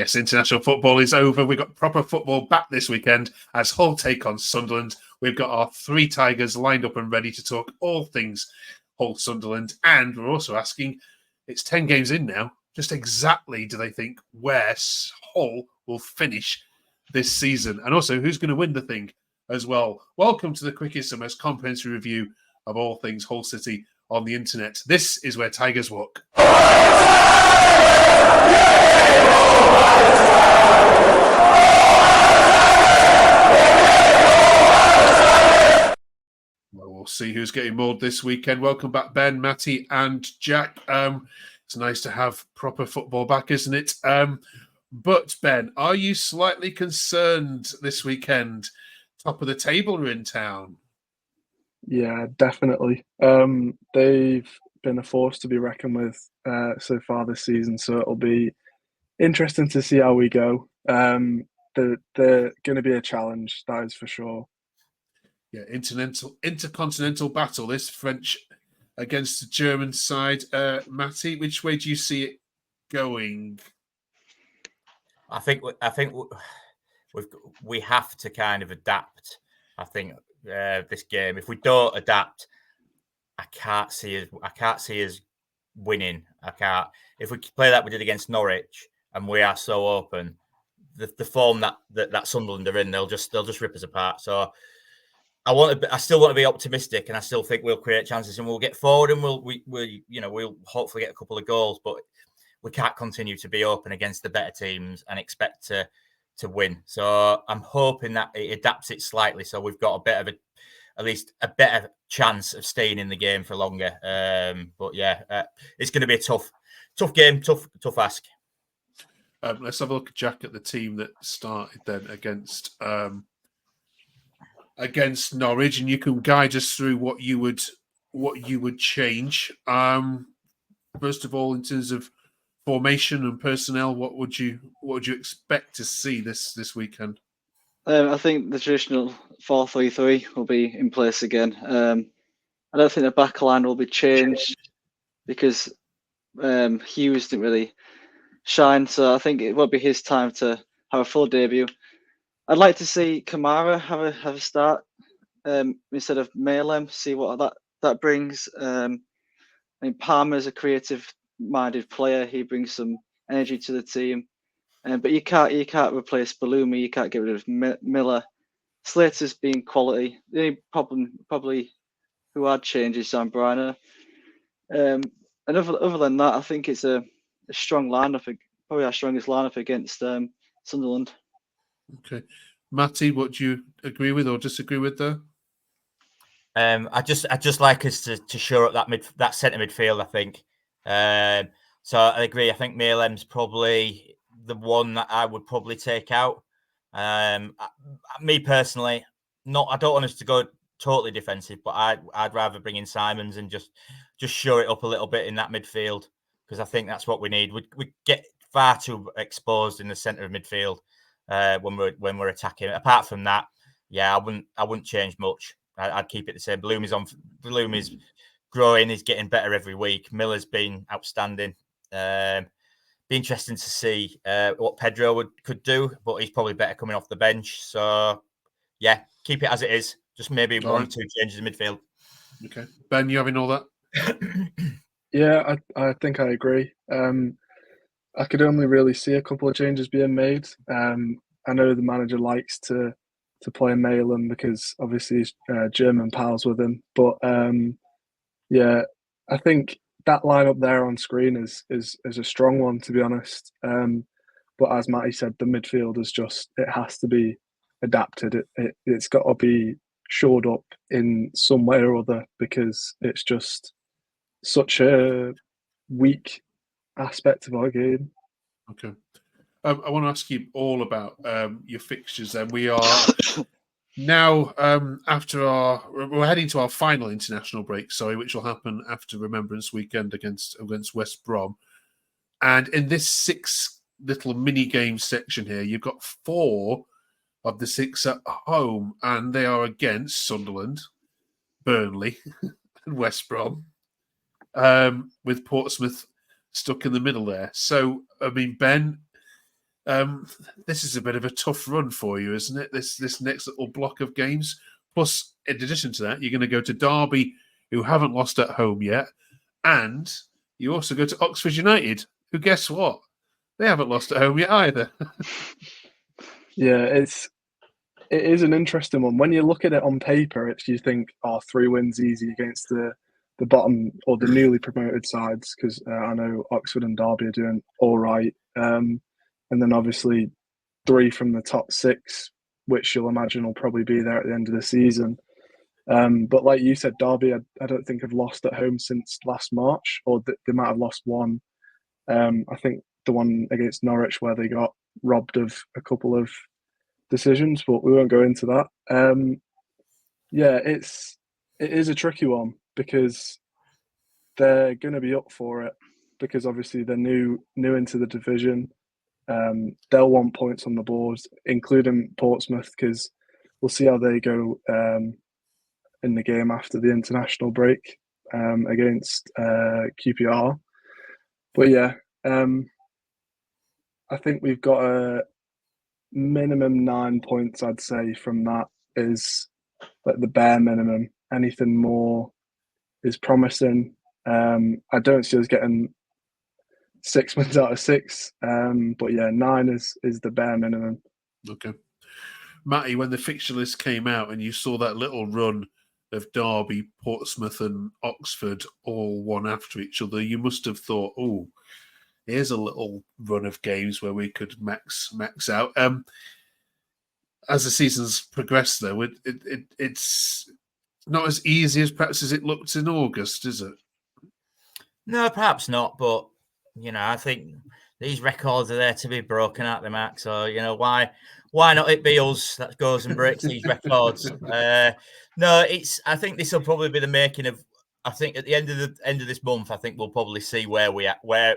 Yes, international football is over. We've got proper football back this weekend as Hull take on Sunderland. We've got our 3 Tigers lined up and ready to talk all things Hull Sunderland. And we're also asking, it's 10 games in now, just exactly do they think where Hull will finish this season? And also, who's going to win the thing as well? Welcome to the quickest and most comprehensive review of all things Hull City on the internet. This is where Tigers walk. Well, we'll see who's getting mauled this weekend. Welcome back, Ben, Matty, and Jack. It's nice to have proper football back, isn't it? But, Ben, are you slightly concerned this weekend? Top of the table are in town. Yeah, definitely. They've been a force to be reckoned with so far this season, so it'll be interesting to see how we go. They're going to be a challenge, that is for sure. Yeah, intercontinental battle, this French against the German side. Matty, which way do you see it going? I think we have to kind of adapt. I think this game. If we don't adapt, I can't see us winning. I can't. If we play like we did against Norwich and we are so open, the form that Sunderland are in, they'll just rip us apart. So I still want to be optimistic, and I still think we'll create chances and we'll get forward and we'll hopefully get a couple of goals, but we can't continue to be open against the better teams and expect to win. So I'm hoping that it adapts it slightly, so we've got at least a better chance of staying in the game for longer. But yeah, it's going to be a tough game, tough ask. Let's have a look, Jack, at the team that started then against Norwich, and you can guide us through what you would change. First of all, in terms of formation and personnel, what would you expect to see this weekend? I think the traditional 4-3-3 will be in place again. I don't think the back line will be changed because Hughes didn't really shine, so I think it will be his time to have a full debut. I'd like to see Kamara have a start instead of Malem, see what that brings. I mean, Palmer's a creative-minded player. He brings some energy to the team. But you can't replace Balumi. You can't get rid of Miller. Slater's been quality. The only problem probably who had changed is Zambrano. And other than that, I think it's a strong lineup, probably our strongest lineup against Sunderland. Okay, Matty, what do you agree with or disagree with there? I just like us to shore up that centre midfield. I think. So I agree. I think Malem's probably the one that I would probably take out. Me personally, I don't want us to go totally defensive, but I'd rather bring in Simons and just shore it up a little bit in that midfield, because I think that's what we need. We get far too exposed in the centre of midfield when we're attacking. Apart from that, yeah, I wouldn't change much. I'd keep it the same. Baloomi's growing. He's getting better every week. Miller's been outstanding. Be interesting to see what Pedro could do, but he's probably better coming off the bench. So, yeah, keep it as it is. Just maybe one or two changes in midfield. Okay. Ben, you having all that? Yeah, I think I agree. I could only really see a couple of changes being made. I know the manager likes to play Malem because obviously he's German pals with him. But yeah, I think that lineup there on screen is a strong one, to be honest. But as Matty said, the midfield it has to be adapted. It's got to be shored up in some way or other, because it's just such a weak aspect of our game. Okay. I want to ask you all about your fixtures. Then we are now we're heading to our final international break, which will happen after Remembrance Weekend against West Brom. And in this 6 little mini game section here, you've got 4 of the 6 at home, and they are against Sunderland, Burnley, and West Brom, with Portsmouth stuck in the middle there. So, I mean, Ben, This is a bit of a tough run for you, isn't it? This next little block of games. Plus, in addition to that, you're going to go to Derby, who haven't lost at home yet, and you also go to Oxford United, who, guess what? They haven't lost at home yet either. Yeah, it is an interesting one. When you look at it on paper, you think, 3 wins easy against the bottom or the newly promoted sides, because I know Oxford and Derby are doing all right. And then obviously 3 from the top 6, which you'll imagine will probably be there at the end of the season. But like you said, Derby, I don't think have lost at home since last March, or they might have lost one. I think the one against Norwich where they got robbed of a couple of decisions, but we won't go into that. Yeah, it is a tricky one because they're going to be up for it because obviously they're new into the division. They'll want points on the board, including Portsmouth, because we'll see how they go in the game after the international break against QPR. But yeah, I think we've got a minimum 9 points, I'd say, from that is like the bare minimum. Anything more is promising. I don't see us getting 6 wins out of 6. But yeah, 9 is the bare minimum. Okay. Matty, when the fixture list came out and you saw that little run of Derby, Portsmouth and Oxford all one after each other, you must have thought, oh, here's a little run of games where we could max out. As the season's progressed, though, it's not as easy as perhaps as it looked in August, is it? No, perhaps not. But, I think these records are there to be broken, aren't they, Mark? So, why not it be us that goes and breaks these records? No, I think this will probably be the making of. I think at the end of this month, I think we'll probably see where we at, where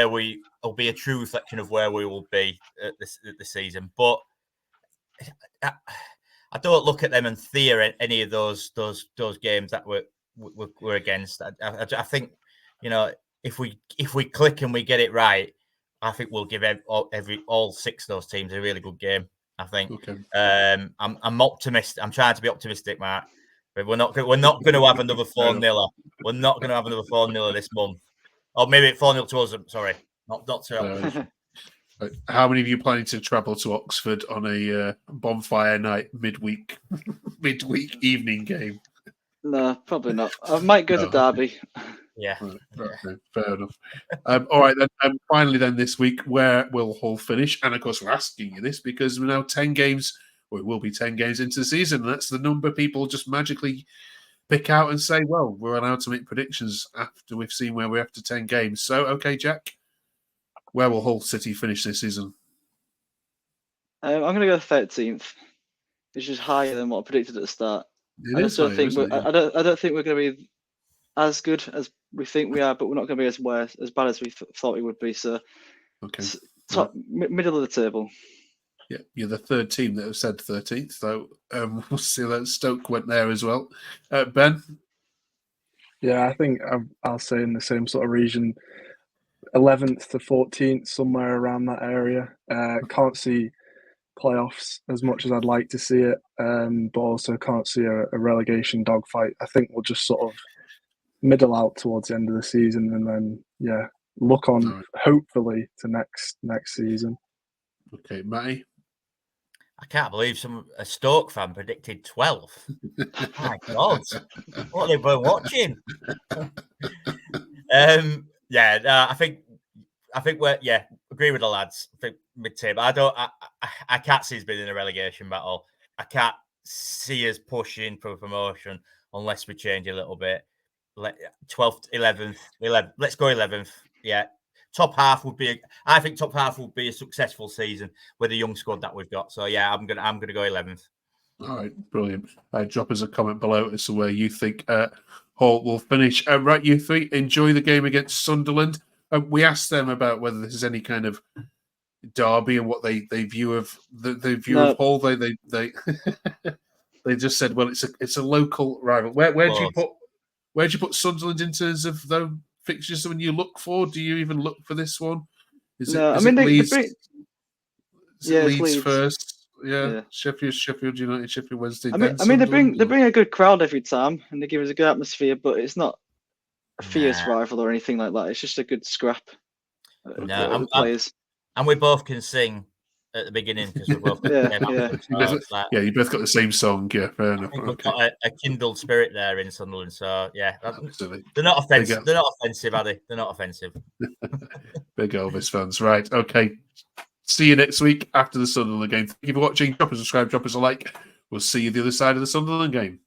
we will be a true reflection of where we will be at the season. But I don't look at them and fear any of those games that we're against. I think, if we click and we get it right, I think we'll give all 6 of those teams a really good game. I think. Okay. I'm optimistic. I'm trying to be optimistic, Mark. But we're not going to have another 4-0. We're not going to have another 4-0 this month. Or maybe 4-0 to us. Sorry, not to. How many of you planning to travel to Oxford on a bonfire night midweek evening game? No, probably not. I might go to Derby. Yeah. Right, okay, fair enough. All right, then. Finally, then this week, where will Hull finish? And of course, we're asking you this because we're now 10 games, or it will be 10 games into the season. And that's the number people just magically pick out and say, well, we're allowed to make predictions after we've seen where we're after 10 games. So, okay, Jack, where will Hull City finish this season? I'm going to go 13th, which is higher than what I predicted at the start. I don't think we're going to be as good as we think we are, but we're not going to be as bad as we thought we would be. So, okay, middle of the table. Yeah, you're the third team that have said 13th, so we'll see that Stoke went there as well. Ben? Yeah, I think I'll say in the same sort of region, 11th to 14th, somewhere around that area. Can't see playoffs as much as I'd like to see it, but also can't see a relegation dogfight. I think we'll just sort of middle out towards the end of the season and then, look on hopefully to next season. Okay, Matty? I can't believe a Stoke fan predicted 12th. My God, what have they been watching? I think we're agree with the lads. I think mid-table. I can't see us being in a relegation battle. I can't see us pushing for promotion unless we change a little bit. 12th, 11th. Let's go 11th. Yeah. Top half would be a successful season with the young squad that we've got. So yeah, I'm gonna go 11th. All right, brilliant. Drop us a comment below as to where you think Hull will finish. Right, you three, enjoy the game against Sunderland. We asked them about whether this is any kind of derby and what they view of of Hull. They they just said, well, it's a local rival. Where do you put Sunderland in terms of the fixtures when you look for? Do you even look for this one? Yeah, it's Leeds Leeds. first. Yeah. Yeah. Sheffield United, Sheffield Wednesday. I then mean, they Sunderland, bring a good crowd every time, and they give us a good atmosphere. But it's not a fierce Nah. rival or anything like that. It's just a good scrap. No, Players. and we both can sing at the beginning because we both got Yeah, the same yeah. album, so it's like, you both got the same song. Yeah, fair I enough. think we've Okay. got a kindled spirit there in Sunderland. So yeah, Absolutely. they're not offensive. Big, They're not offensive, are they? They're not offensive. big Elvis fans. Right. Okay. See you next week after the Sunderland game. Thank you for watching. Drop us a subscribe, drop us a like. We'll see you the other side of the Sunderland game.